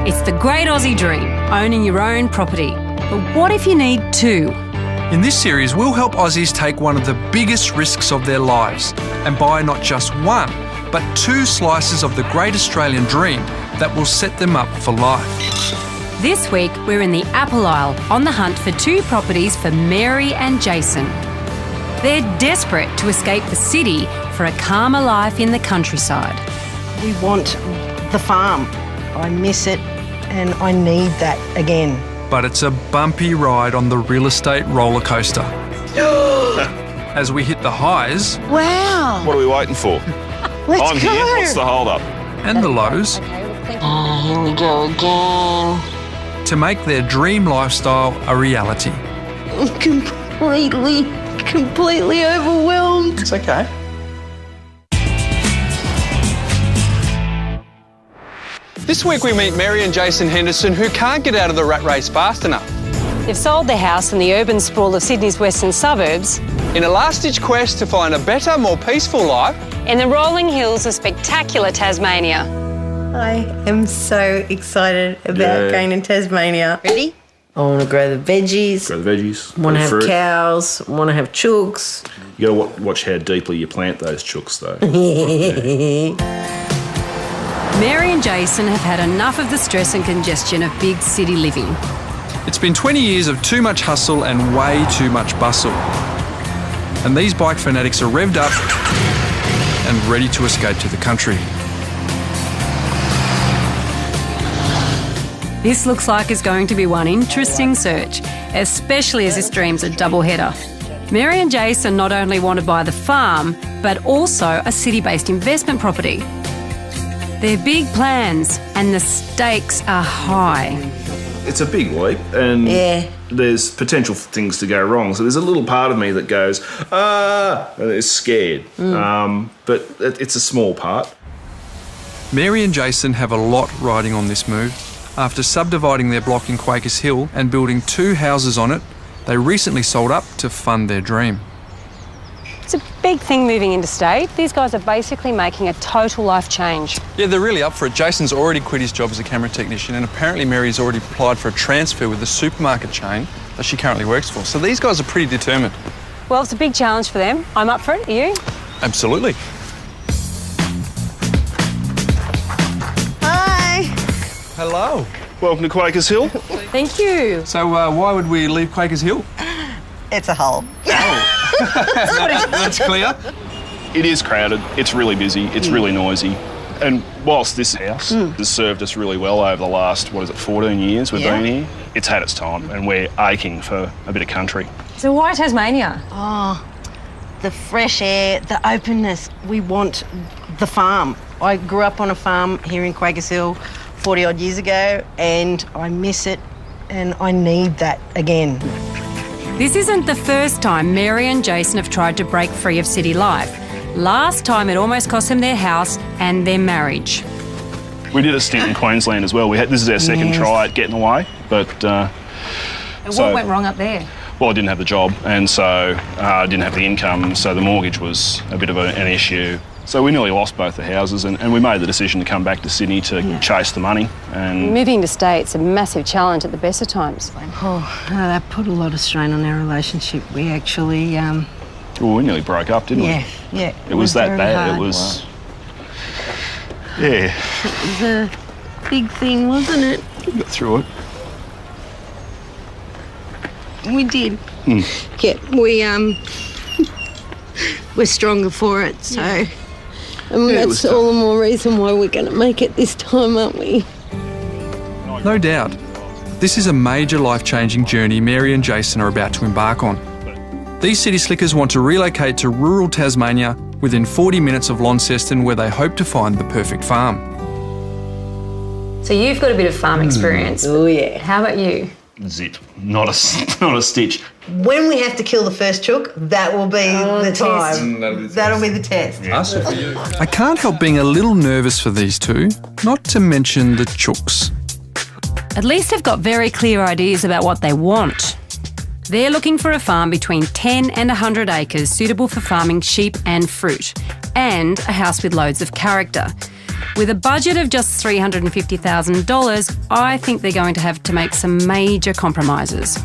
It's the great Aussie dream, owning your own property. But what if you need two? In this series, we'll help Aussies take one of the biggest risks of their lives and buy not just one, but two slices of the great Australian dream that will set them up for life. This week, we're in the Apple Isle on the hunt for two properties for Mary and Jason. They're desperate to escape the city for a calmer life in the countryside. We want the farm. I miss it and I need that again. But it's a bumpy ride on the real estate roller coaster. As we hit the highs... Wow! What are we waiting for? Let's go! Here. What's the hold-up? And the lows... Here we go again. To make their dream lifestyle a reality. I'm completely overwhelmed. It's okay. This week we meet Mary and Jason Henderson, who can't get out of the rat race fast enough. They've sold their house in the urban sprawl of Sydney's western suburbs In a last-ditch quest to find a better, more peaceful life in the rolling hills of spectacular Tasmania. I am so excited about going to Tasmania. Ready? I want to grow the veggies. Grow the veggies. Want to have fruit. cows. Want to have chooks. You got to watch how deeply you plant those chooks, though. Mary and Jason have had enough of the stress and congestion of big city living. It's been 20 years of too much hustle and way too much bustle. And these bike fanatics are revved up and ready to escape to the country. This looks like it's going to be one interesting search, especially as this dream's a doubleheader. Mary and Jason not only want to buy the farm, but also a city-based investment property. They're big plans and the stakes are high. It's a big leap, and there's potential for things to go wrong. So there's a little part of me that goes, is scared. But it's a small part. Mary and Jason have a lot riding on this move. After subdividing their block in Quakers Hill and building 2 houses on it, they recently sold up to fund their dream. It's a big thing moving interstate. These guys are basically making a total life change. Yeah, they're really up for it. Jason's already quit his job as a camera technician, and apparently Mary's already applied for a transfer with the supermarket chain that she currently works for. So these guys are pretty determined. Well, it's a big challenge for them. I'm up for it. Are you? Absolutely. Hi. Hello. Welcome to Quakers Hill. Thank you. So why would we leave Quakers Hill? It's a hole. That's clear. It is crowded. It's really busy. It's really noisy. And whilst this house has served us really well over the last, 14 years we've been here, it's had its time and we're aching for a bit of country. So why Tasmania? Oh, the fresh air, the openness. We want the farm. I grew up on a farm here in Quakers Hill 40-odd years ago, and I miss it and I need that again. This isn't the first time Mary and Jason have tried to break free of city life. Last time it almost cost them their house and their marriage. We did a stint in Queensland as well. This is our second try at getting away, but... What went wrong up there? Well, I didn't have the job, and so I didn't have the income, so the mortgage was a bit of an issue. So we nearly lost both the houses, and we made the decision to come back to Sydney to chase the money. And moving to state's a massive challenge at the best of times. Oh, no, that put a lot of strain on our relationship. We actually... well, we nearly broke up, didn't we? Yeah. It was that very bad. hard. It was... Yeah. It was a big thing, wasn't it? We got through it. We did. Yeah, we're stronger for it, so... And that's all the more reason why we're going to make it this time, aren't we? No doubt. This is a major life-changing journey Mary and Jason are about to embark on. These city slickers want to relocate to rural Tasmania within 40 minutes of Launceston, where they hope to find the perfect farm. So you've got a bit of farm experience. Oh, yeah. How about you? Zip. Not a stitch. When we have to kill the first chook, that will be the time. That'll be the test. I can't help being a little nervous for these two, not to mention the chooks. At least they've got very clear ideas about what they want. They're looking for a farm between 10 and 100 acres suitable for farming sheep and fruit, and a house with loads of character. With a budget of just $350,000, I think they're going to have to make some major compromises.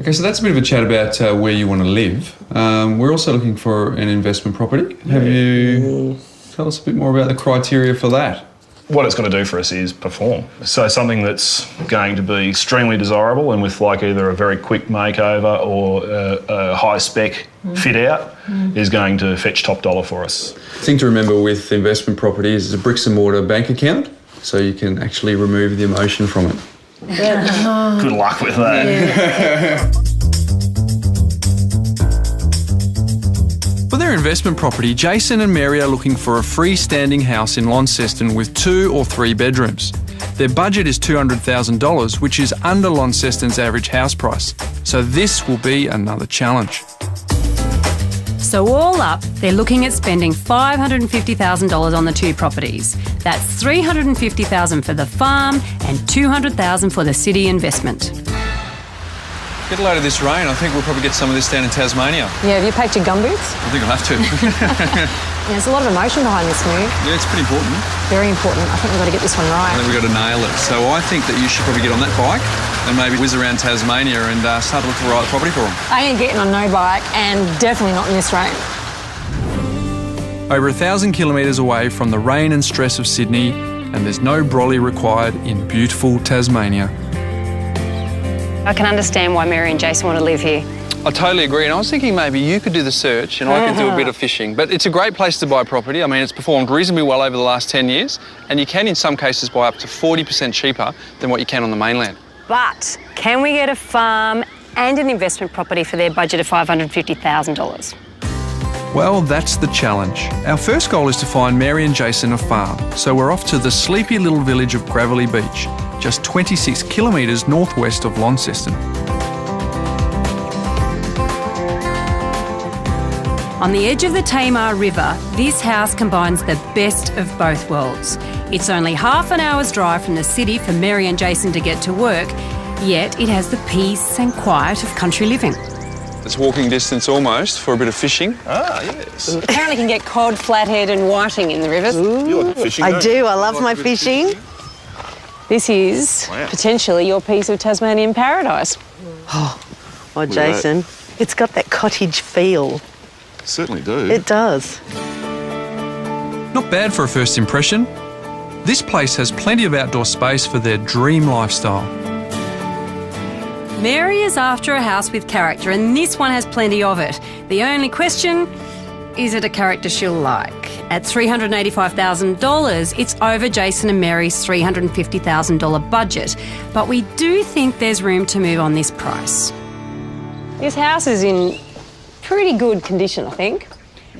Okay, so that's a bit of a chat about where you want to live. We're also looking for an investment property. Have you... Tell us a bit more about the criteria for that. What it's going to do for us is perform. So something that's going to be extremely desirable and with like either a very quick makeover or a high spec fit out is going to fetch top dollar for us. The thing to remember with investment property is it's a bricks and mortar bank account, so you can actually remove the emotion from it. Good luck with that. Yeah. For their investment property, Jason and Mary are looking for a freestanding house in Launceston with 2 or 3 bedrooms. Their budget is $200,000, which is under Launceston's average house price. So this will be another challenge. So all up, they're looking at spending $550,000 on the 2 properties. That's $350,000 for the farm and $200,000 for the city investment. Get a load of this rain, I think we'll probably get some of this down in Tasmania. Yeah, have you packed your gumboots? I think I'll have to. Yeah, there's a lot of emotion behind this move. Yeah, it's pretty important. Very important. I think we've got to get this one right. I think we've got to nail it. So I think that you should probably get on that bike and maybe whiz around Tasmania and start to look for the right property for them. I ain't getting on no bike and definitely not in this rain. Over 1,000 kilometres away from the rain and stress of Sydney, and there's no brolly required in beautiful Tasmania. I can understand why Mary and Jason want to live here. I totally agree, and I was thinking maybe you could do the search and I could do a bit of fishing. But it's a great place to buy property. I mean, it's performed reasonably well over the last 10 years, and you can in some cases buy up to 40% cheaper than what you can on the mainland. But can we get a farm and an investment property for their budget of $550,000? Well, that's the challenge. Our first goal is to find Mary and Jason a farm, so we're off to the sleepy little village of Gravelly Beach, just 26 kilometres northwest of Launceston. On the edge of the Tamar River, this house combines the best of both worlds. It's only half an hour's drive from the city for Mary and Jason to get to work, yet it has the peace and quiet of country living. It's walking distance almost for a bit of fishing. Ah, yes. Apparently can get cod, flathead and whiting in the rivers. You like fishing, I don't you? do. I love my fishing. This is potentially your piece of Tasmanian paradise. Oh, Jason, it's got that cottage feel. Certainly do. It does. Not bad for a first impression. This place has plenty of outdoor space for their dream lifestyle. Mary is after a house with character, and this one has plenty of it. The only question, is it a character she'll like? At $385,000, it's over Jason and Mary's $350,000 budget, but we do think there's room to move on this price. This house is in pretty good condition, I think.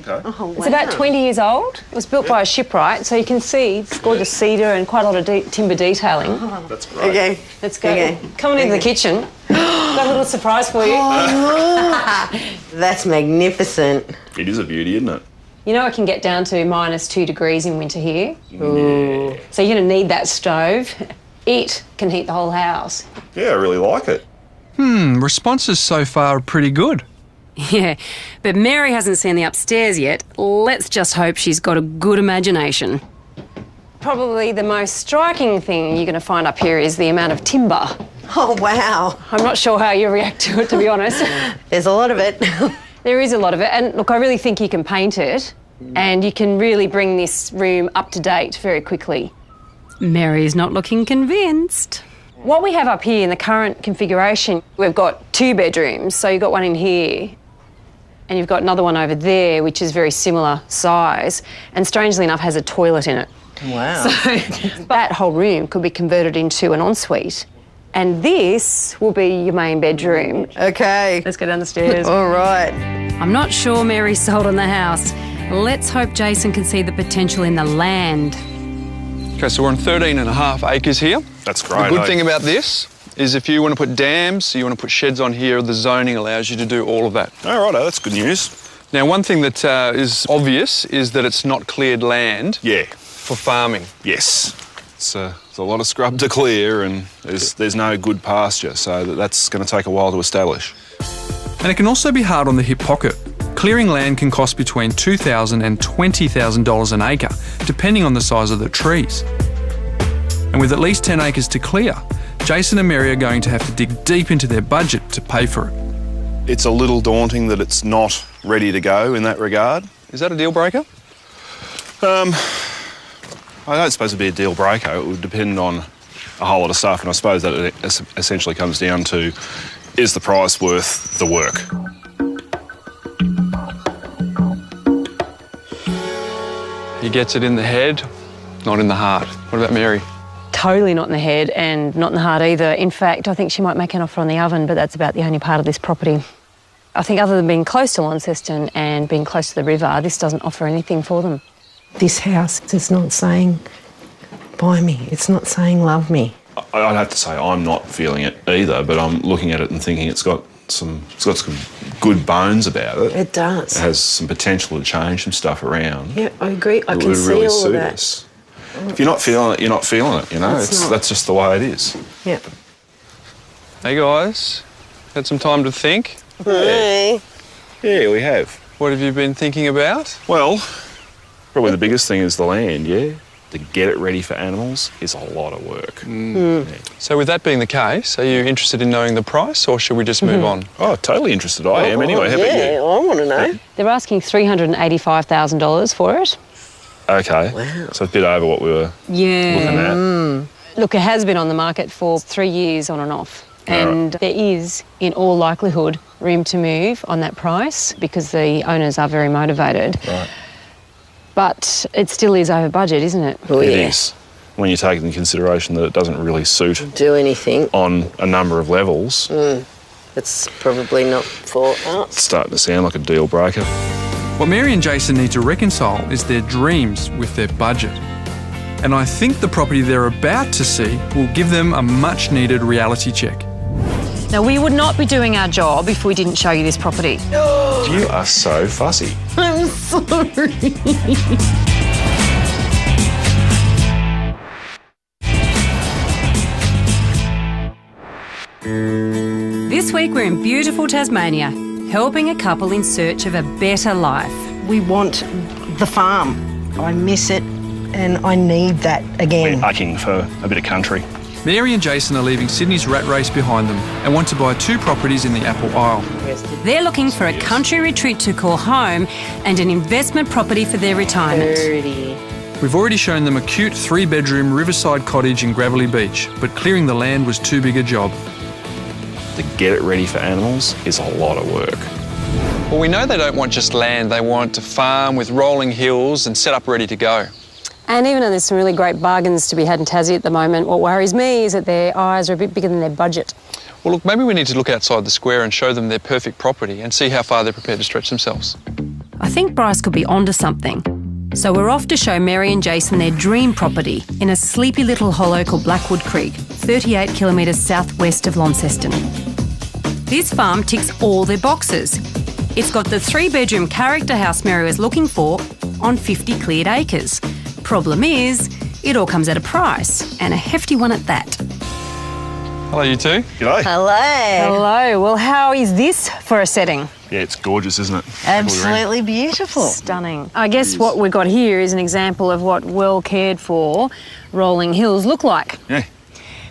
Okay. Oh, It's about 20 years old. It was built by a shipwright, so you can see it's gorgeous cedar and quite a lot of timber detailing. That's great. Okay. Let's go. Okay. Coming into the kitchen. Got a little surprise for you. Oh, that's magnificent. It is a beauty, isn't it? You know it can get down to -2 degrees in winter here. Ooh. So you're going to need that stove. It can heat the whole house. Yeah, I really like it. Responses so far are pretty good. Yeah, but Mary hasn't seen the upstairs yet. Let's just hope she's got a good imagination. Probably the most striking thing you're going to find up here is the amount of timber. Oh, wow. I'm not sure how you react to it, to be honest. There's a lot of it. There is a lot of it. And look, I really think you can paint it and you can really bring this room up to date very quickly. Mary's not looking convinced. What we have up here in the current configuration, we've got 2 bedrooms. So you've got one in here and you've got another one over there, which is very similar size and strangely enough has a toilet in it. Wow. So that whole room could be converted into an ensuite. And this will be your main bedroom. Okay. Let's go down the stairs. All right. I'm not sure Mary's sold on the house. Let's hope Jason can see the potential in the land. Okay, so we're on 13.5 acres here. That's great. The good thing about this is if you want to put dams, you want to put sheds on here, the zoning allows you to do all of that. All right, that's good news. Now, one thing that is obvious is that it's not cleared land for farming. Yes. It's a lot of scrub to clear and there's no good pasture, so that's going to take a while to establish. And it can also be hard on the hip pocket. Clearing land can cost between $2,000 and $20,000 an acre, depending on the size of the trees. And with at least 10 acres to clear, Jason and Mary are going to have to dig deep into their budget to pay for it. It's a little daunting that it's not ready to go in that regard. Is that a deal breaker? I don't suppose it'd be a deal breaker. It would depend on a whole lot of stuff, and I suppose that it essentially comes down to, is the price worth the work? He gets it in the head, not in the heart. What about Mary? Totally not in the head and not in the heart either. In fact, I think she might make an offer on the oven, but that's about the only part of this property. I think other than being close to Launceston and being close to the river, this doesn't offer anything for them. This house is not saying buy me, it's not saying love me. I'd have to say I'm not feeling it either, but I'm looking at it and thinking it's got some good bones about it. It does. It has some potential to change some stuff around. Yeah, I agree. I can see really all of suit that. us. If you're not feeling it, you're not feeling it, you know? That's just the way it is. Yeah. Hey guys, had some time to think? Hey. Yeah, we have. What have you been thinking about? Well, probably the biggest thing is the land, yeah? To get it ready for animals is a lot of work. Yeah. So with that being the case, are you interested in knowing the price or should we just move on? Oh, totally interested. I am anyway. How about you? Yeah, I want to know. They're asking $385,000 for it. Okay. Wow. So it's a bit over what we were looking at. Look, it has been on the market for 3 years on and off. And there is, in all likelihood, room to move on that price because the owners are very motivated. Right. But it still is over budget, isn't it? Oh, It yeah. is. When you take into consideration that it doesn't really suit Do anything. on a number of levels, It's probably not for it's us. starting to sound like a deal breaker. What Mary and Jason need to reconcile is their dreams with their budget. And I think the property they're about to see will give them a much needed reality check. Now, we would not be doing our job if we didn't show you this property. You are so fussy. I'm sorry. This week we're in beautiful Tasmania, helping a couple in search of a better life. We want the farm. I miss it and I need that again. We're aching for a bit of country. Mary and Jason are leaving Sydney's rat race behind them and want to buy 2 properties in the Apple Isle. They're looking for a country retreat to call home and an investment property for their retirement. Dirty. We've already shown them a cute 3-bedroom riverside cottage in Gravelly Beach, but clearing the land was too big a job. To get it ready for animals is a lot of work. Well, we know they don't want just land, they want to farm with rolling hills and set up ready to go. And even though there's some really great bargains to be had in Tassie at the moment, what worries me is that their eyes are a bit bigger than their budget. Well, look, maybe we need to look outside the square and show them their perfect property and see how far they're prepared to stretch themselves. I think Bryce could be onto something. So we're off to show Mary and Jason their dream property in a sleepy little hollow called Blackwood Creek, 38 kilometres southwest of Launceston. This farm ticks all their boxes. It's got the 3-bedroom character house Mary was looking for on 50 cleared acres. Problem is, it all comes at a price, and a hefty one at that. Hello, you two. G'day. Hello. Hello. Well, how is this for a setting? Yeah, it's gorgeous, isn't it? Absolutely beautiful. Stunning. I guess what we've got here is an example of what well cared for rolling hills look like. Yeah.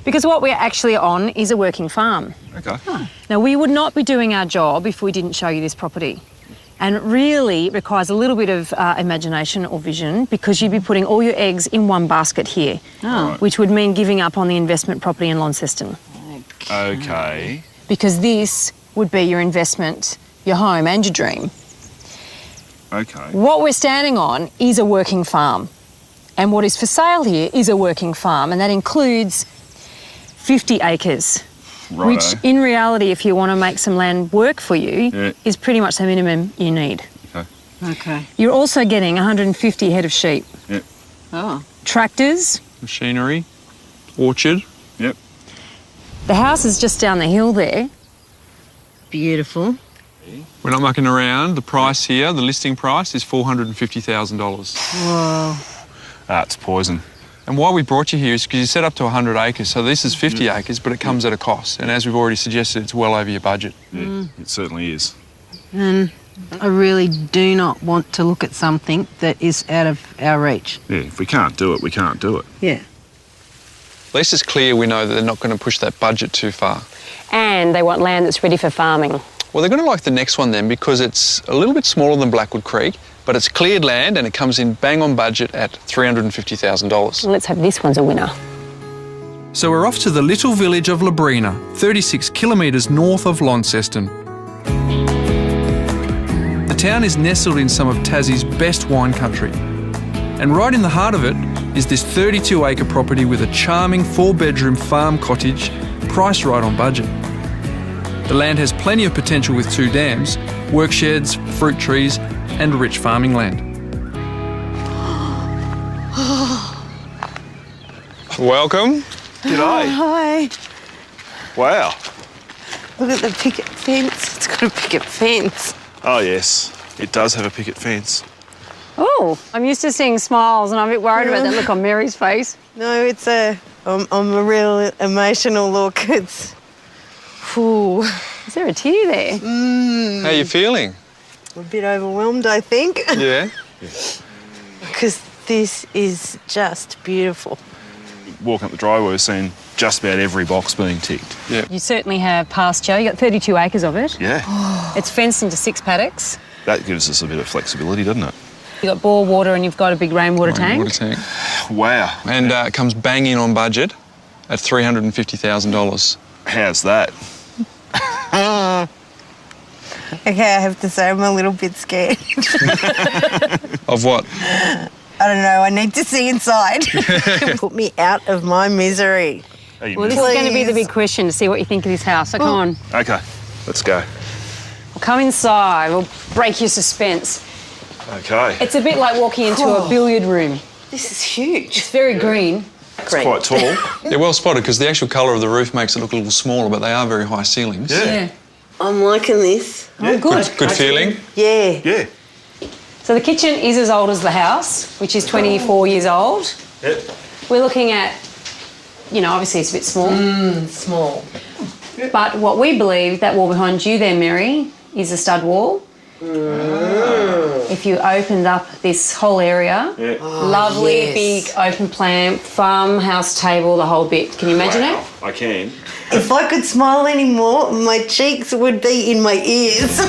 Because what we're actually on is a working farm. Okay. Now, we would not be doing our job if we didn't show you this property. And it really requires a little bit of imagination or vision because you'd be putting all your eggs in one basket here, which would mean giving up on the investment property in Launceston. Okay. Because this would be your investment, your home and your dream. Okay. What we're standing on is a working farm. And what is for sale here is a working farm, and that includes 50 acres. Righto. Which, in reality, if you want to make some land work for you, Yeah. is pretty much the minimum you need. Okay. Okay. You're also getting 150 head of sheep, Yep. Oh. tractors. Machinery, orchard. Yep. The house is just down the hill there. Beautiful. We're not mucking around. The price here, the listing price, is $450,000. Whoa. It's poison. And why we brought you here is because you set up to 100 acres. So this is 50 acres, but it comes at a cost. And as we've already suggested, it's well over your budget. Yeah, it certainly is. I really do not want to look at something that is out of our reach. Yeah, if we can't do it, we can't do it. Yeah. At least it's clear we know that they're not going to push that budget too far. And they want land that's ready for farming. Well, they're going to like the next one then because it's a little bit smaller than Blackwood Creek, but it's cleared land and it comes in bang on budget at $350,000. Let's hope this one's a winner. So we're off to the little village of Labrina, 36 kilometres north of Launceston. The town is nestled in some of Tassie's best wine country. And right in the heart of it is this 32-acre property with a charming 4-bedroom farm cottage, priced right on budget. The land has plenty of potential with 2 dams, work sheds, fruit trees and rich farming land. Welcome. G'day. Hi. Wow. Look at the picket fence. It's got a picket fence. Oh, yes. It does have a picket fence. Oh, I'm used to seeing smiles and I'm a bit worried about that look on Mary's face. No, it's I'm a real emotional look. It's... Ooh. Is there a tear there? How are you feeling? A bit overwhelmed, I think. Yeah. Because this is just beautiful. Walking up the driveway, we're seeing just about every box being ticked. Yeah. You certainly have pasture. You got 32 acres of it. Yeah. It's fenced into 6 paddocks. That gives us a bit of flexibility, doesn't it? You got bore water and you've got a big rainwater tank. Water tank. Wow. And it comes banging on budget at $350,000. How's that? Okay, I have to say I'm a little bit scared. Of what? I don't know, I need to see inside. Put me out of my misery. Well, this is going to be the big question to see what you think of this house. So come on. Okay, let's go. We'll come inside. We'll break your suspense. Okay. It's a bit like walking into a billiard room. This is huge. It's very green. It's quite tall. Yeah, well spotted, because the actual colour of the roof makes it look a little smaller, but they are very high ceilings. Yeah. I'm liking this. Oh, good. Good feeling. Yeah. Yeah. So the kitchen is as old as the house, which is 24 years old. Yep. We're looking at, you know, obviously it's a bit small. Small. But what we believe, that wall behind you there, Mary, is a stud wall. If you opened up this whole area, lovely big open plan, farmhouse table, the whole bit. Can you imagine it? I can. If I could smile anymore, my cheeks would be in my ears.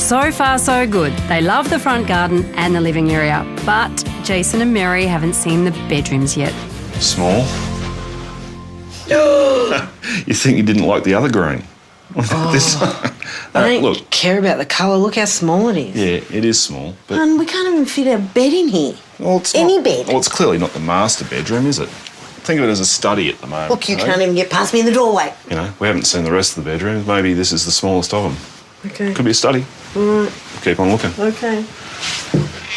So far, so good. They love the front garden and the living area. But Jason and Mary haven't seen the bedrooms yet. Small. You think you didn't like the other green? This. I don't Look. care about the colour. Look how small it is. Yeah, it is small, but And we can't even fit a bed in here. well, it's Any not, bed. Well, it's clearly not the master bedroom, is it? Think of it as a study at the moment. Look, you know? can't even get past me in the doorway. You know, we haven't seen the rest of the bedrooms. Maybe this is the smallest of them. Okay. Could be a study. Keep on looking. Okay.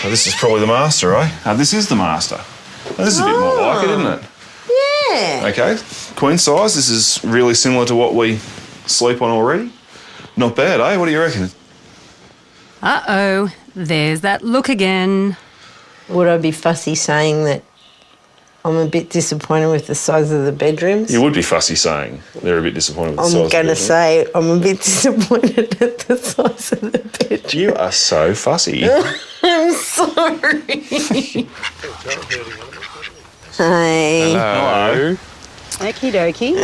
Oh, this is probably the master, eh? This is the master. Oh, this is a bit more like it, isn't it? Yeah. Okay, queen size. This is really similar to what we sleep on already. Not bad, eh? What do you reckon? Uh-oh, there's that look again. Would I be fussy saying that I'm a bit disappointed with the size of the bedrooms? You would be fussy saying they're a bit disappointed with the size I'm of the going to bedroom. say I'm a bit disappointed at the size of the bedroom. You are so fussy. I'm sorry. Hi. Hello. Okie dokie.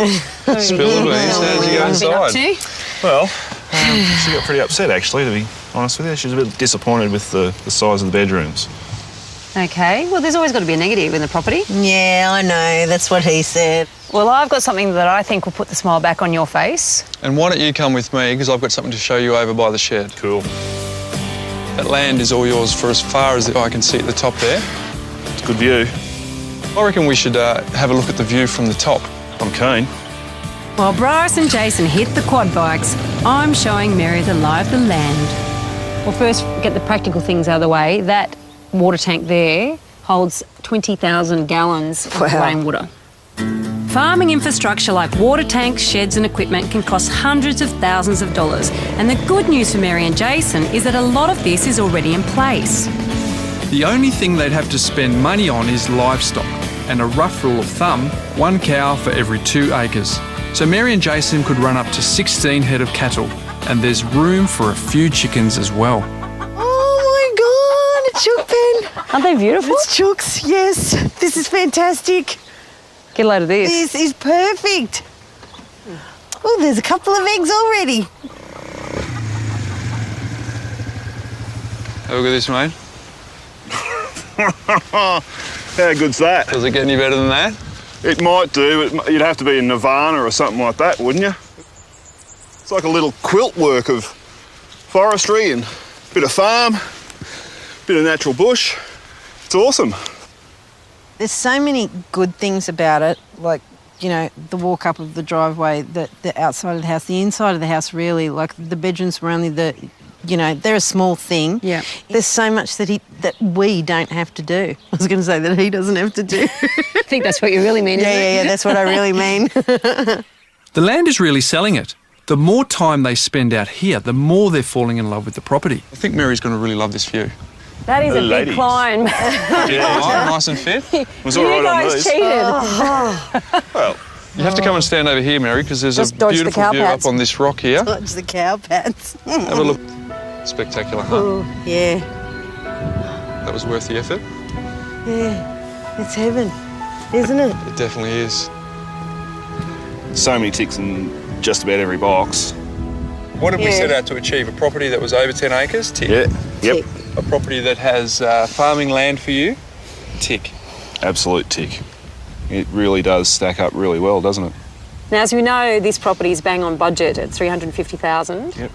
Spill the beans. How did you go inside? Well, she got pretty upset, actually, to be honest with you. She was a bit disappointed with the size of the bedrooms. Okay, well, there's always got to be a negative in the property. Yeah, I know. That's what he said. Well, I've got something that I think will put the smile back on your face. And why don't you come with me, because I've got something to show you over by the shed. Cool. That land is all yours for as far as the eye can see at the top there. It's a good view. I reckon we should have a look at the view from the top. I'm keen. While Bryce and Jason hit the quad bikes, I'm showing Mary the lie of the land. Well, first, get the practical things out of the way. That water tank there holds 20,000 gallons of rainwater. Farming infrastructure like water tanks, sheds and equipment can cost hundreds of thousands of dollars. And the good news for Mary and Jason is that a lot of this is already in place. The only thing they'd have to spend money on is livestock, and a rough rule of thumb, 1 cow for every 2 acres. So Mary and Jason could run up to 16 head of cattle, and there's room for a few chickens as well. chook pen. Aren't they beautiful? It's chooks, yes. This is fantastic. Get a load of this. This is perfect. Oh, there's a couple of eggs already. Have a look at this, mate. How good's that? Does it get any better than that? It might do, but you'd have to be in Nirvana or something like that, wouldn't you? It's like a little quilt work of forestry and a bit of farm, a bit of natural bush. It's awesome. There's so many good things about it, like, you know, the walk up of the driveway, the outside of the house, the inside of the house really, like the bedrooms were only you know, they're a small thing. Yeah. There's so much that we don't have to do. I was going to say that he doesn't have to do. I think that's what you really mean, isn't it? Yeah, that's what I really mean. The land is really selling it. The more time they spend out here, the more they're falling in love with the property. I think Mary's going to really love this view. That is a Ladies. big climb. Yeah, nice and fit. Was all right You on guys these. cheated. Well, You have to come and stand over here, Mary, because there's Just a dodge the beautiful cow view pads. up on this rock here. Dodge the cow pads. Have a look. Spectacular, huh? Oh, yeah, That was worth the effort. yeah. It's heaven, isn't it? It definitely is. so many ticks in just about every box. What did we Yeah. set out to achieve? A property that was over 10 acres? Tick. Yeah, yep, Tick. A property that has farming land for you? Tick. absolute tick. It really does stack up really well, doesn't it? Now, as we know, this property is bang on budget at $350,000. Yep.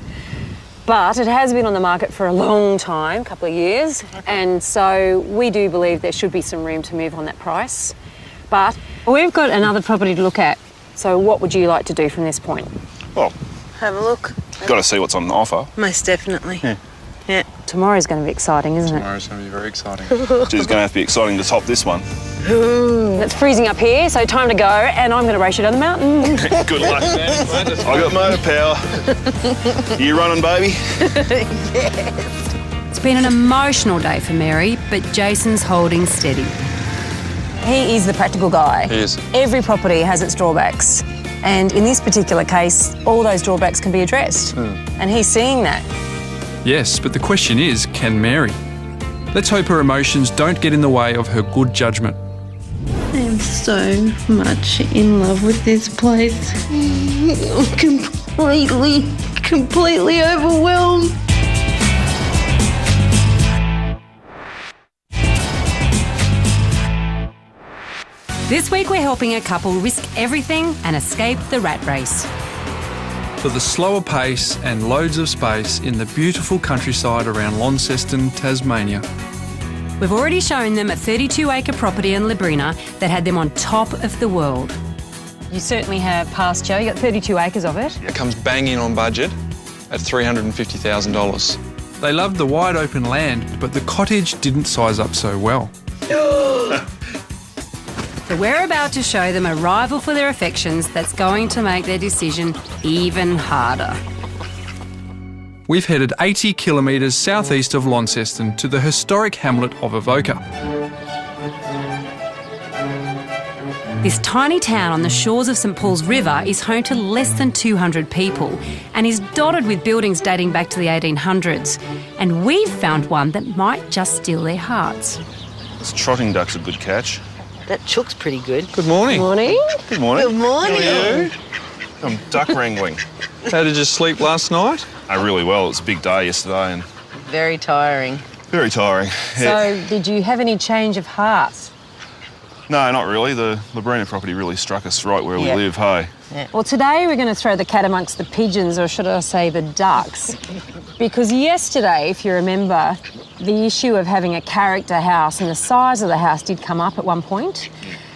But it has been on the market for a long time, a couple of years, and so we do believe there should be some room to move on that price. But we've got another property to look at, so what would you like to do from this point? Well, Have a look. got to see what's on offer. Most definitely. Yeah. Tomorrow's going to be exciting, isn't it? Tomorrow's going to be very exciting. It's going to have to be exciting to top this one. It's freezing up here, so time to go, and I'm going to race you down the mountain. Good luck. I got motor power. You running, baby? It's been an emotional day for Mary, but Jason's holding steady. He is the practical guy. He is. Every property has its drawbacks, and in this particular case, all those drawbacks can be addressed, and he's seeing that. Yes, but the question is, can Mary? Let's hope her emotions don't get in the way of her good judgment. I'm so much in love with this place. I'm completely overwhelmed. This week we're helping a couple risk everything and escape the rat race. For the slower pace and loads of space in the beautiful countryside around Launceston, Tasmania. We've already shown them a 32-acre property in Labrina that had them on top of the world. You certainly have pasture. You got 32 acres of it. It comes bang in on budget at $350,000. They loved the wide open land, but the cottage didn't size up so well. So we're about to show them a rival for their affections that's going to make their decision even harder. We've headed 80 kilometres southeast of Launceston to the historic hamlet of Avoca. This tiny town on the shores of St Paul's River is home to less than 200 people and is dotted with buildings dating back to the 1800s. And we've found one that might just steal their hearts. This trotting duck's a good catch. That chook's pretty good. Good morning. Morning. Good morning. Good morning. How are you? I'm duck wrangling. How did you sleep last night? Really well. It was a big day yesterday and Very tiring. very tiring. So, did you have any change of heart? No, not really. The Labrina property really struck us right where we Yeah. live, hey? Well, today we're going to throw the cat amongst the pigeons, or should I say the ducks. Because yesterday, if you remember, the issue of having a character house and the size of the house did come up at one point.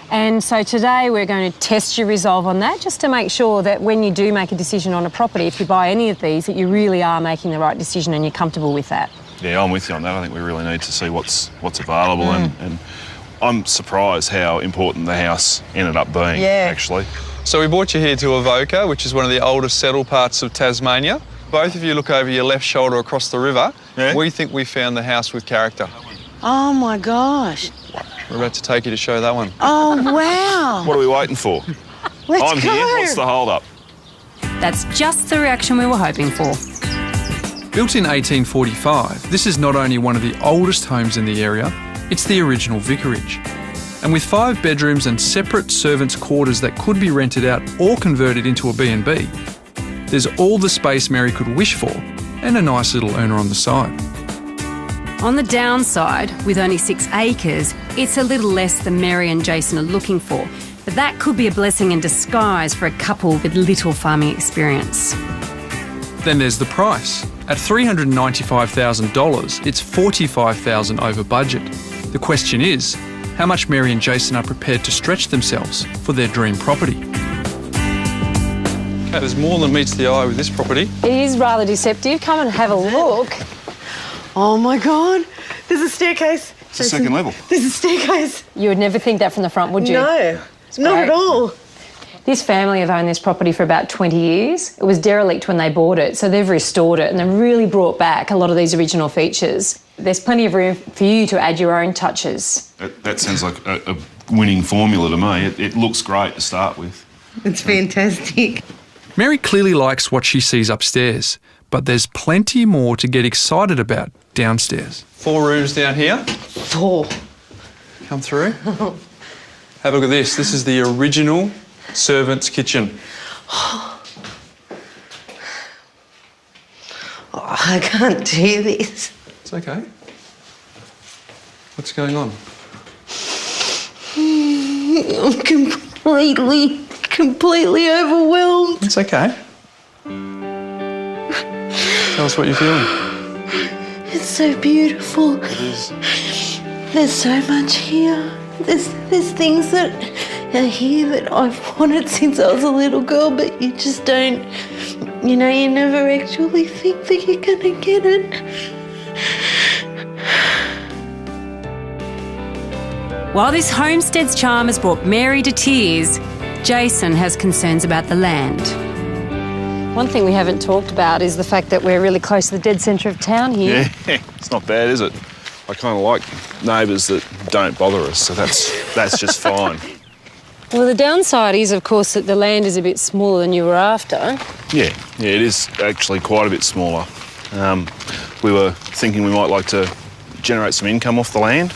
And so today we're going to test your resolve on that, just to make sure that when you do make a decision on a property, if you buy any of these, that you really are making the right decision and you're comfortable with that. Yeah, I'm with you on that. I think we really need to see what's available and I'm surprised how important the house ended up being, actually. So we brought you here to Avoca, which is one of the oldest settled parts of Tasmania. Both of you look over your left shoulder across the river. Yeah. We think we found the house with character. Oh my gosh. We're about to take you to show that one. Oh wow. What are we waiting for? Let's I'm go. here. What's the hold up? That's just the reaction we were hoping for. Built in 1845, this is not only one of the oldest homes in the area, it's the original vicarage. And with 5 bedrooms and separate servants' quarters that could be rented out or converted into a B&B, there's all the space Mary could wish for and a nice little earner on the side. On the downside, with only 6 acres, it's a little less than Mary and Jason are looking for, but that could be a blessing in disguise for a couple with little farming experience. Then there's the price. At $395,000, it's $45,000 over budget. The question is, how much Mary and Jason are prepared to stretch themselves for their dream property? Okay, there's more than meets the eye with this property. It is rather deceptive. Come and have a look. Oh my God, there's a staircase. It's the second level. There's a staircase. You would never think that from the front, would you? No, not great. at all. This family have owned this property for about 20 years. It was derelict when they bought it, so they've restored it and they've really brought back a lot of these original features. There's plenty of room for you to add your own touches. That sounds like a winning formula to me. It looks great to start with. It's fantastic. Mary clearly likes what she sees upstairs, but there's plenty more to get excited about downstairs. 4 rooms down here. 4. Come through. Have a look at this. This is the original servant's kitchen. Oh, I can't do this. It's okay. What's going on? I'm completely overwhelmed. It's okay. Tell us what you're feeling. It's so beautiful. It is. There's so much here. There's things that are here that I've wanted since I was a little girl, but you just don't, you never actually think that you're gonna get it. While this homestead's charm has brought Mary to tears, Jason has concerns about the land. One thing we haven't talked about is the fact that we're really close to the dead centre of town here. Yeah, it's not bad, is it? I kind of like neighbours that don't bother us, so that's just fine. Well, the downside is, of course, that the land is a bit smaller than you were after. Yeah, it is actually quite a bit smaller. We were thinking we might like to generate some income off the land.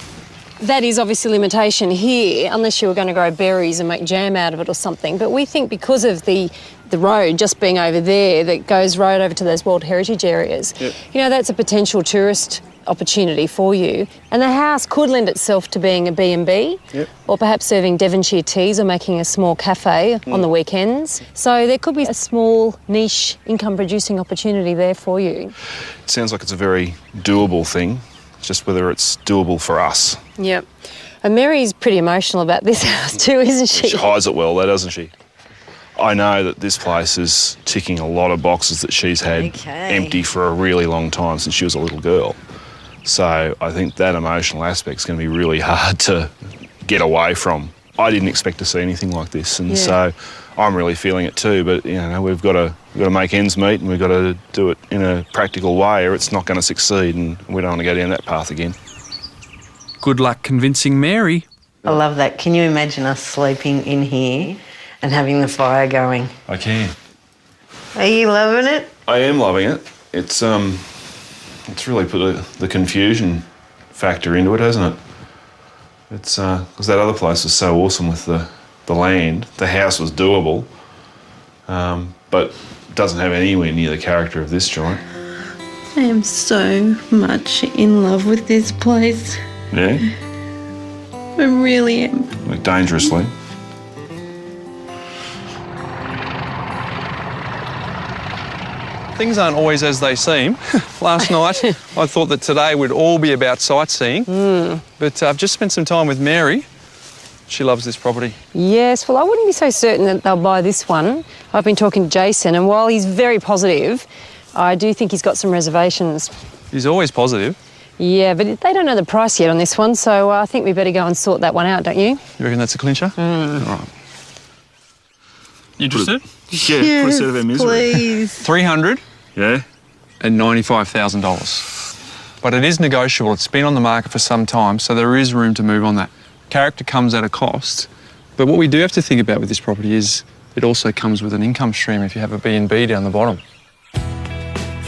That is obviously a limitation here, unless you were going to grow berries and make jam out of it or something. But we think because of the road just being over there that goes right over to those World Heritage areas, Yep. That's a potential tourist opportunity for you. And the house could lend itself to being a B&B, Yep. or perhaps serving Devonshire teas or making a small cafe on the weekends. So there could be a small niche income-producing opportunity there for you. It sounds like it's a very doable thing, just whether it's doable for us. Yep. And Mary's pretty emotional about this house too, isn't she? She hides it well, though, doesn't she? I know that this place is ticking a lot of boxes that she's had empty for a really long time since she was a little girl. So I think that emotional aspect's going to be really hard to get away from. I didn't expect to see anything like this, and so I'm really feeling it too. But we've got to make ends meet, and we've got to do it in a practical way, or it's not going to succeed, and we don't want to go down that path again. Good luck convincing Mary. I love that. Can you imagine us sleeping in here and having the fire going? I can. Are you loving it? I am loving it. It's really put the confusion factor into it, hasn't it? It's because that other place was so awesome with the land. The house was doable, but doesn't have anywhere near the character of this joint. I am so much in love with this place. Yeah? I really am. Like dangerously. Things aren't always as they seem. Last night, I thought that today would all be about sightseeing, but I've just spent some time with Mary. She loves this property. Yes, well, I wouldn't be so certain that they'll buy this one. I've been talking to Jason, and while he's very positive, I do think he's got some reservations. He's always positive. Yeah, but they don't know the price yet on this one, so I think we better go and sort that one out, don't you? You reckon that's a clincher? All right. You interested? Yeah, put us out of our misery. Please. $395,000. Yeah? But it is negotiable. It's been on the market for some time, so there is room to move on that. Character comes at a cost, but what we do have to think about with this property is it also comes with an income stream if you have a B&B down the bottom.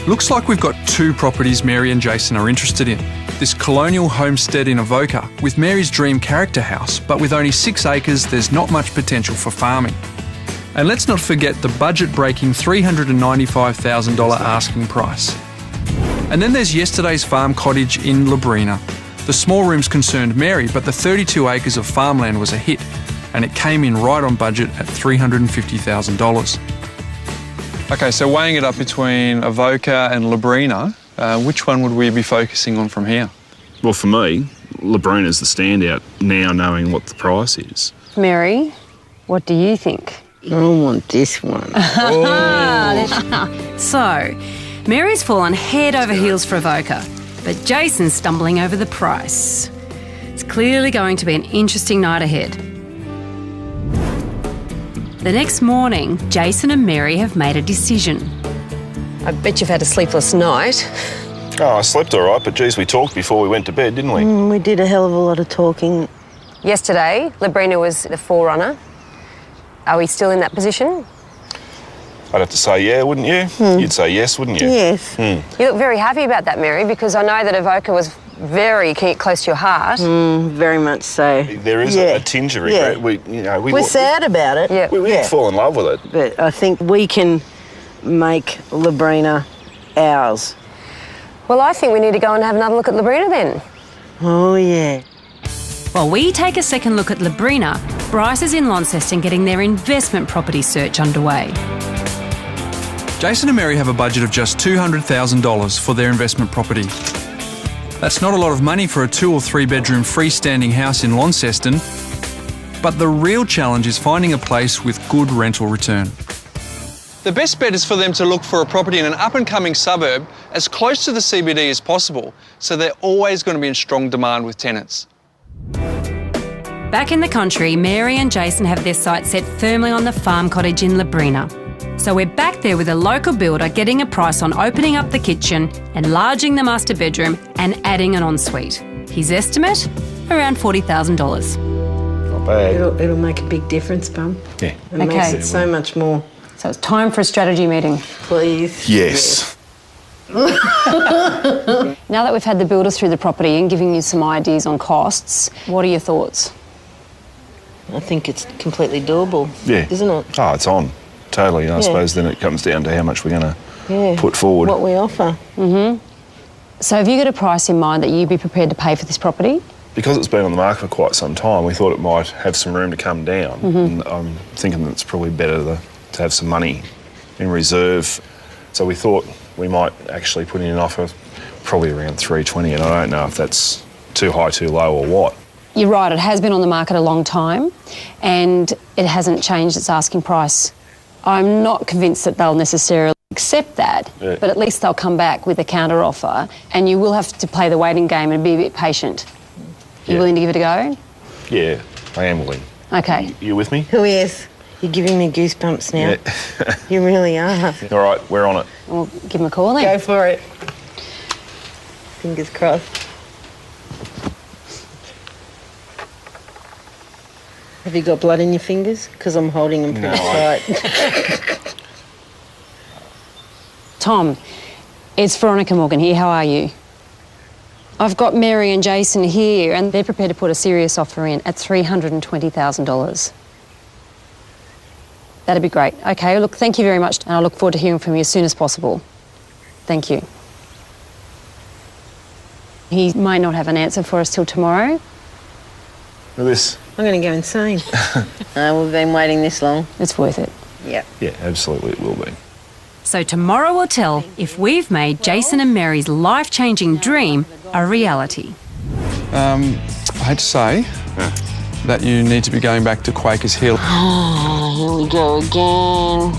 Looks like we've got two properties Mary and Jason are interested in. This colonial homestead in Avoca with Mary's dream character house, but with only 6 acres, there's not much potential for farming. And let's not forget the budget-breaking $395,000 asking price. And then there's yesterday's farm cottage in Labrina. The small rooms concerned Mary, but the 32 acres of farmland was a hit, and it came in right on budget at $350,000. Okay, so weighing it up between Avoca and Labrina, which one would we be focusing on from here? Well, for me, Labrina's the standout now knowing what the price is. Mary, what do you think? I want this one. So, Mary's fallen head over heels for Avoca, but Jason's stumbling over the price. It's clearly going to be an interesting night ahead. The next morning, Jason and Mary have made a decision. I bet you've had a sleepless night. Oh, I slept all right, but geez, we talked before we went to bed, didn't we? We did a hell of a lot of talking. Yesterday, Labrina was the forerunner. Are we still in that position? I'd have to say yeah, wouldn't you? You'd say yes, wouldn't you? Yes. You look very happy about that, Mary, because I know that Avoca was very close to your heart. Very much so. There is a tinge of regret. Yeah. We're sad about it. Yeah. We didn't fall in love with it. But I think we can make Labrina ours. Well, I think we need to go and have another look at Labrina then. Oh, yeah. While we take a second look at Labrina, Bryce is in Launceston getting their investment property search underway. Jason and Mary have a budget of just $200,000 for their investment property. That's not a lot of money for a 2 or 3 bedroom freestanding house in Launceston, but the real challenge is finding a place with good rental return. The best bet is for them to look for a property in an up-and-coming suburb as close to the CBD as possible, so they're always going to be in strong demand with tenants. Back in the country, Mary and Jason have their sights set firmly on the farm cottage in Labrina. So we're back there with a local builder getting a price on opening up the kitchen, enlarging the master bedroom and adding an ensuite. His estimate? Around $40,000. Not bad. It'll make a big difference, Bum. Yeah. It makes it so much more. So it's time for a strategy meeting. Please. Yes. Now that we've had the builders through the property and giving you some ideas on costs, what are your thoughts? I think it's completely doable. Yeah. Isn't it? Oh, it's on. Totally. I suppose then it comes down to how much we're going to put forward. What we offer. So have you got a price in mind that you'd be prepared to pay for this property? Because it's been on the market for quite some time, we thought it might have some room to come down. And I'm thinking that it's probably better to have some money in reserve. So we thought we might actually put in an offer probably around 320, and I don't know if that's too high, too low or what. You're right, it has been on the market a long time and it hasn't changed its asking price. I'm not convinced that they'll necessarily accept that, but at least they'll come back with a counter offer and you will have to play the waiting game and be a bit patient. You willing to give it a go? Yeah, I am willing. Okay. You with me? Who is? You're giving me goosebumps now. Yeah. You really are. All right, we're on it. We'll give them a call then. Go for it. Fingers crossed. Have you got blood in your fingers? Because I'm holding them pretty tight. Tom, it's Veronica Morgan here. How are you? I've got Mary and Jason here and they're prepared to put a serious offer in at $320,000. That'd be great. Okay, look, thank you very much and I look forward to hearing from you as soon as possible. Thank you. He might not have an answer for us till tomorrow. Look at this. I'm going to go insane. We've been waiting this long. It's worth it. Yeah. Yeah, absolutely it will be. So tomorrow will tell if we've made Jason and Mary's life-changing dream a reality. I hate to say that you need to be going back to Quakers Hill. Here we go again.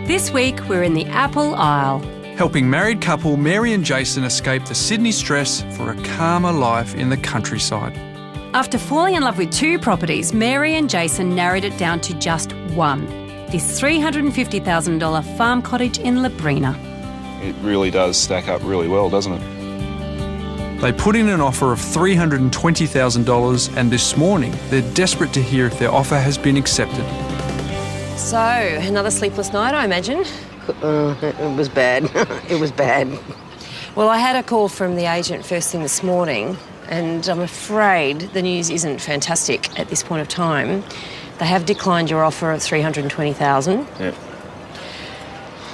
This week we're in the Apple Isle. Helping married couple Mary and Jason escape the Sydney stress for a calmer life in the countryside. After falling in love with 2 properties, Mary and Jason narrowed it down to just one. This $350,000 farm cottage in Labrina. It really does stack up really well, doesn't it? They put in an offer of $320,000 and this morning they're desperate to hear if their offer has been accepted. So, another sleepless night, I imagine? It was bad. It was bad. Well, I had a call from the agent first thing this morning, and I'm afraid the news isn't fantastic at this point of time. They have declined your offer of $320,000. Yeah.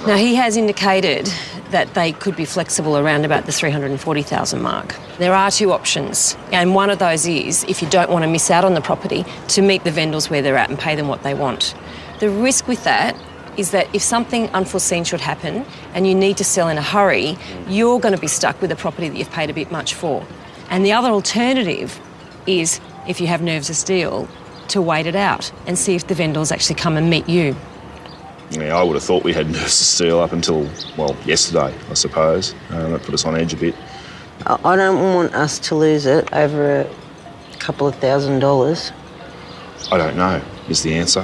Now, he has indicated that they could be flexible around about the $340,000 mark. There are two options, and one of those is, if you don't want to miss out on the property, to meet the vendors where they're at and pay them what they want. The risk with that is that if something unforeseen should happen and you need to sell in a hurry, you're going to be stuck with a property that you've paid a bit much for. And the other alternative is, if you have nerves of steel, to wait it out and see if the vendors actually come and meet you. Yeah, I would have thought we had nerves of steel up until, well, yesterday, I suppose. That put us on edge a bit. I don't want us to lose it over a couple of $1,000s. I don't know, is the answer.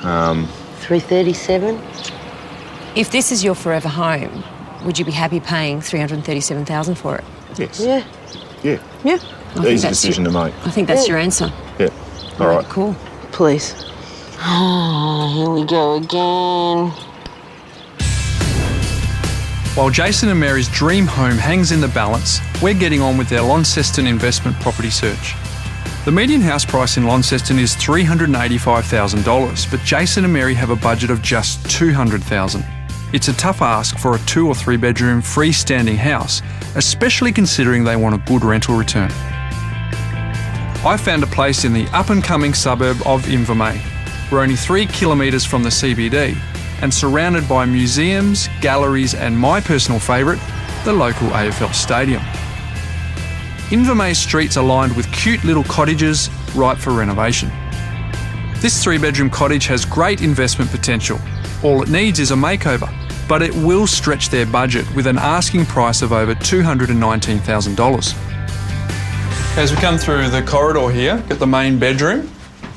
337. If this is your forever home, would you be happy paying $337,000 for it? Yes. Yeah. Yeah. Yeah. I think Easy that's decision to make. I think that's your answer. Yeah. All right. Cool. Please. Oh, here we go again. While Jason and Mary's dream home hangs in the balance, we're getting on with their Launceston investment property search. The median house price in Launceston is $385,000, but Jason and Mary have a budget of just $200,000. It's a tough ask for a 2 or 3 bedroom freestanding house, especially considering they want a good rental return. I found a place in the up-and-coming suburb of Invermay. We're only 3 kilometres from the CBD and surrounded by museums, galleries and my personal favourite, the local AFL Stadium. Invermay streets are lined with cute little cottages ripe for renovation. This 3-bedroom cottage has great investment potential. All it needs is a makeover, but it will stretch their budget with an asking price of over $219,000. As we come through the corridor here, get the main bedroom.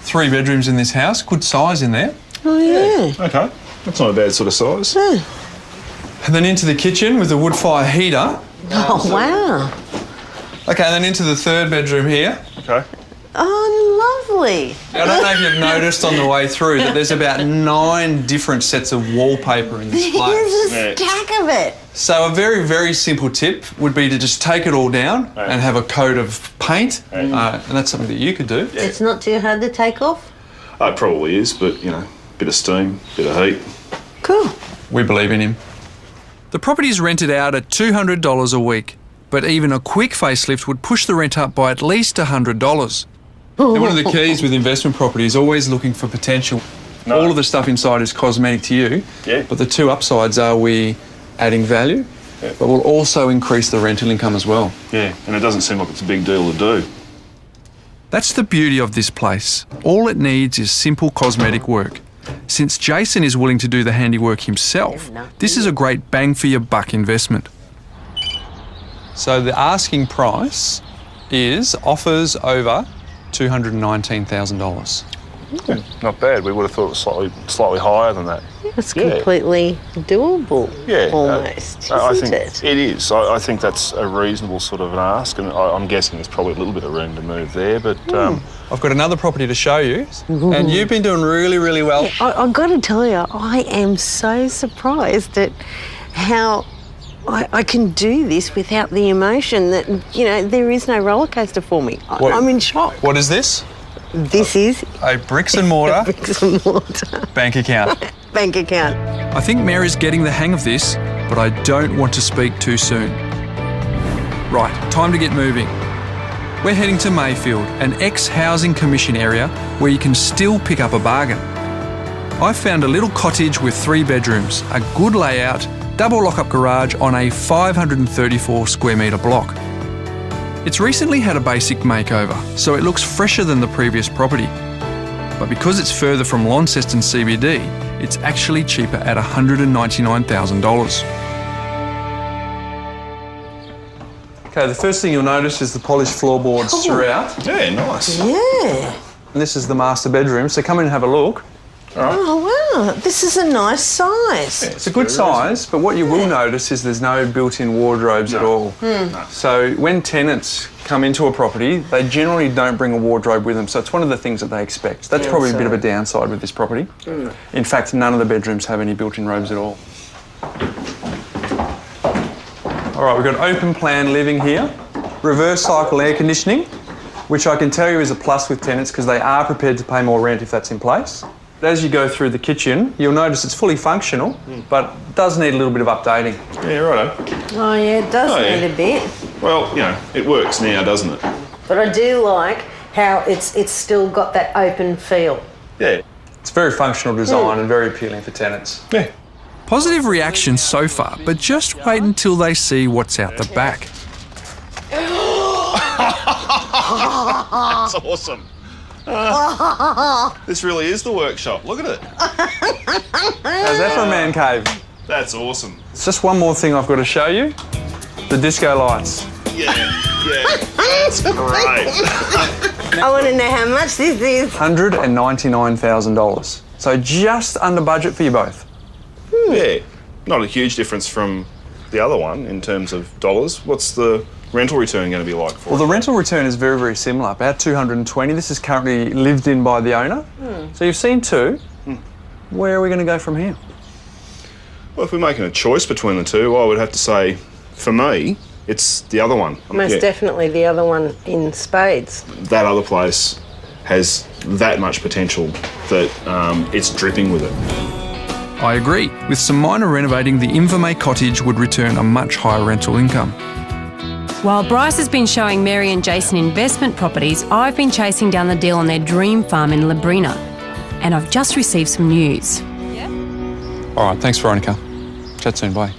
3 bedrooms in this house, good size in there. Oh, yeah. Okay. That's not a bad sort of size. Yeah. And then into the kitchen with the wood fire heater. Oh, wow. Okay, and then into the 3rd bedroom here. Okay. Oh, lovely. I don't know if you've noticed on the way through that there's about 9 different sets of wallpaper in this place. There's a stack of it. So a very, very simple tip would be to just take it all down and have a coat of paint, and that's something that you could do. It's not too hard to take off. It probably is, but, you know, bit of steam, bit of heat. Cool. We believe in him. The property is rented out at $200 a week, but even a quick facelift would push the rent up by at least $100. And one of the keys with investment property is always looking for potential. No. All of the stuff inside is cosmetic to you, but the 2 upsides are we adding value, but we'll also increase the rental income as well. Yeah, and it doesn't seem like it's a big deal to do. That's the beauty of this place. All it needs is simple cosmetic work. Since Jason is willing to do the handiwork himself, this is a great bang for your buck investment. So the asking price is offers over $219,000. Yeah, not bad. We would have thought it was slightly higher than that. It's completely doable, Yeah, almost, I isn't think it? it is. I think that's a reasonable sort of an ask, and I'm guessing there's probably a little bit of room to move there, but... I've got another property to show you, and you've been doing really, really well. I've got to tell you, I am so surprised at how I can do this without the emotion that, you know, there is no roller coaster for me. I'm in shock. What is this? This is A bricks and mortar bricks and mortar bank account. bank account. I think Mary's getting the hang of this, but I don't want to speak too soon. Right, time to get moving. We're heading to Mayfield, an ex-housing commission area where you can still pick up a bargain. I've found a little cottage with 3 bedrooms, a good layout, double lock-up garage on a 534 square metre block. It's recently had a basic makeover, so it looks fresher than the previous property. But because it's further from Launceston CBD, it's actually cheaper at $199,000. Okay, the first thing you'll notice is the polished floorboards throughout. Yeah, nice. Yeah. And this is the master bedroom, so come in and have a look. Oh, Oh, this is a nice size. It's a good size, but what you will notice is there's no built-in wardrobes at all. No. So when tenants come into a property, they generally don't bring a wardrobe with them, so it's one of the things that they expect. That's probably a bit of a downside with this property. In fact, none of the bedrooms have any built-in robes at all. All right, we've got open plan living here, reverse cycle air conditioning, which I can tell you is a plus with tenants because they are prepared to pay more rent if that's in place. As you go through the kitchen, you'll notice it's fully functional, but does need a little bit of updating. Yeah, righto. Oh, yeah, it does need a bit. Well, you know, it works now, doesn't it? But I do like how it's still got that open feel. Yeah. It's very functional design and very appealing for tenants. Yeah. Positive reactions so far, but just wait until they see what's out the back. That's awesome. This really is the workshop. Look at it. How's that for a man cave? That's awesome. It's just one more thing I've got to show you. The disco lights. Yeah, that's great. I want to know how much this is. $199,000. So just under budget for you both. Yeah, not a huge difference from the other one in terms of dollars. What's the rental return going to be like for Well, it? the rental return is very, very similar, about $220. This is currently lived in by the owner. So you've seen two. Where are we going to go from here? Well, if we're making a choice between the two, I would have to say, for me, it's the other one. Most definitely the other one in spades. That other place has that much potential that it's dripping with it. I agree. With some minor renovating, the Invermay cottage would return a much higher rental income. While Bryce has been showing Mary and Jason investment properties, I've been chasing down the deal on their dream farm in Labrina. And I've just received some news. All right, thanks, Veronica. Chat soon, bye.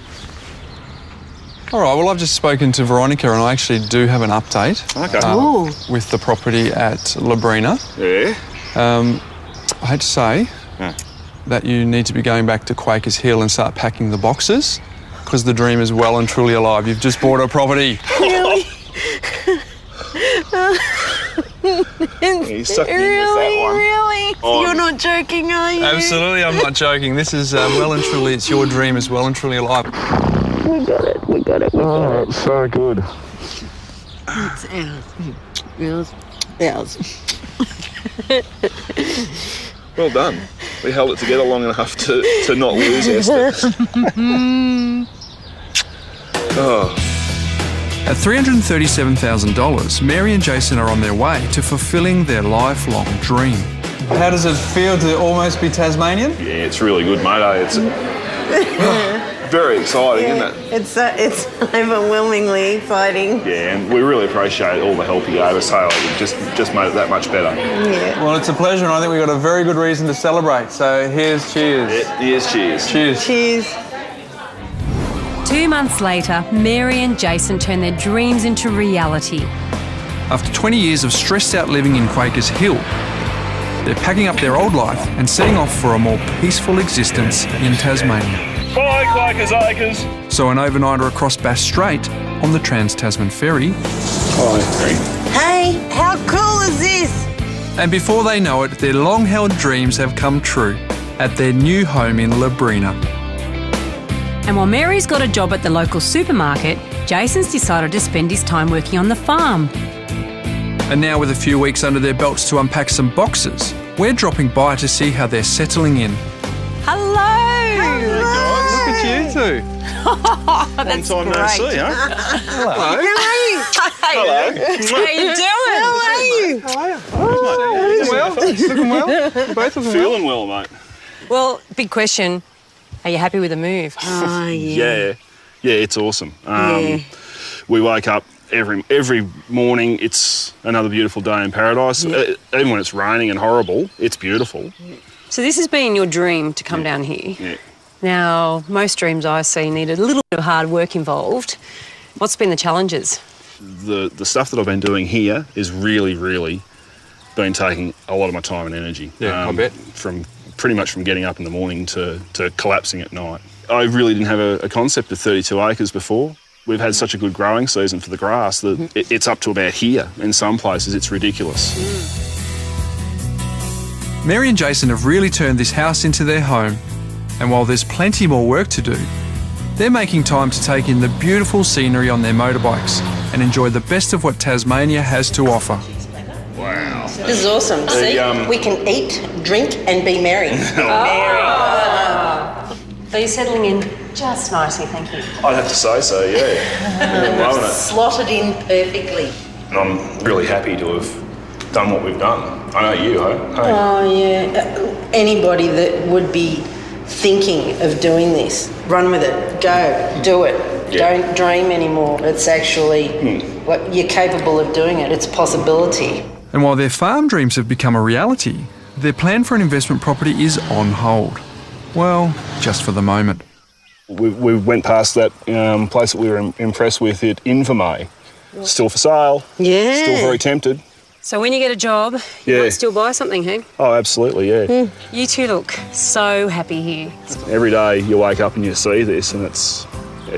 All right, well, I've just spoken to Veronica and I actually do have an update with the property at Labrina. Yeah? I hate to say that you need to be going back to Quakers Hill and start packing the boxes because the dream is well and truly alive. You've just bought a property. Really? You sucked me in with that one. Really? You're not joking, are you? Absolutely, I'm not joking. This is well and truly, it's your dream is well and truly alive. We got it. Oh, it's so good. It's ours. Well done. We held it together long enough to not lose Esther. At $337,000, Mary and Jason are on their way to fulfilling their lifelong dream. How does it feel to almost be Tasmanian? Yeah, it's really good, mate. It's very exciting, isn't it? It's overwhelmingly exciting. Yeah, and we really appreciate all the help you gave us. Hey, you've just made it that much better. Yeah. Well, it's a pleasure, and I think we've got a very good reason to celebrate. So here's cheers. Here's cheers. Cheers. Cheers. 2 months later, Mary and Jason turn their dreams into reality. After 20 years of stressed out living in Quakers Hill, they're packing up their old life and setting off for a more peaceful existence in Tasmania. Bye, Quakers Acres. So an overnighter across Bass Strait on the Trans-Tasman Ferry. Hey, how cool is this? And before they know it, their long-held dreams have come true at their new home in Labrina. And while Mary's got a job at the local supermarket, Jason's decided to spend his time working on the farm. And now with a few weeks under their belts to unpack some boxes, we're dropping by to see how they're settling in. Hello! Look at you two. That's Long time no great. see, huh? Hello. How are you? Hello. How you doing? Looking well? Looking well? Both of them Feeling well, mate. Well, big question. Are you happy with the move? Oh, yeah. Yeah, it's awesome. Yeah. We wake up every morning. It's another beautiful day in paradise. Yeah. Even when it's raining and horrible, it's beautiful. So this has been your dream to come down here. Yeah. Now, most dreams I see need a little bit of hard work involved. What's been the challenges? The stuff that I've been doing here is really, really been taking a lot of my time and energy. Yeah, I bet. Pretty much from getting up in the morning to collapsing at night. I really didn't have a concept of 32 acres before. We've had such a good growing season for the grass that it's up to about here. In some places, it's ridiculous. Mary and Jason have really turned this house into their home, and while there's plenty more work to do, they're making time to take in the beautiful scenery on their motorbikes and enjoy the best of what Tasmania has to offer. Wow. This is awesome. See, we can eat, drink and be merry. So you're settling in just nicely, thank you. I'd have to say so, yeah. I'm loving it. Slotted in perfectly. And I'm really happy to have done what we've done. I know you, hey? Oh, yeah. Anybody that would be thinking of doing this, run with it. Go, do it. Yeah. Don't dream anymore. It's actually, like, you're capable of doing it. It's a possibility. And while their farm dreams have become a reality, their plan for an investment property is on hold. Well, just for the moment. We went past that place that we were impressed with at Invermay. Still for sale. Yeah. Still very tempted. So when you get a job, you might still buy something, hey? Oh, absolutely, yeah. You two look so happy here. Every day you wake up and you see this and it's...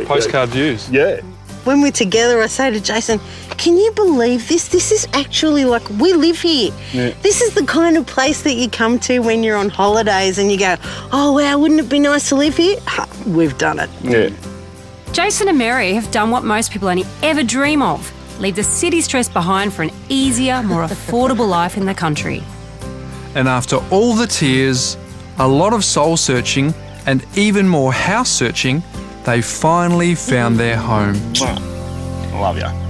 Postcard views. Yeah. When we're together, I say to Jason, can you believe this? This is actually like, we live here. Yeah. This is the kind of place that you come to when you're on holidays and you go, oh, wow, wouldn't it be nice to live here? We've done it. Yeah. Jason and Mary have done what most people only ever dream of, leave the city stress behind for an easier, more affordable life in the country. And after all the tears, a lot of soul searching and even more house searching, they finally found their home. I love you.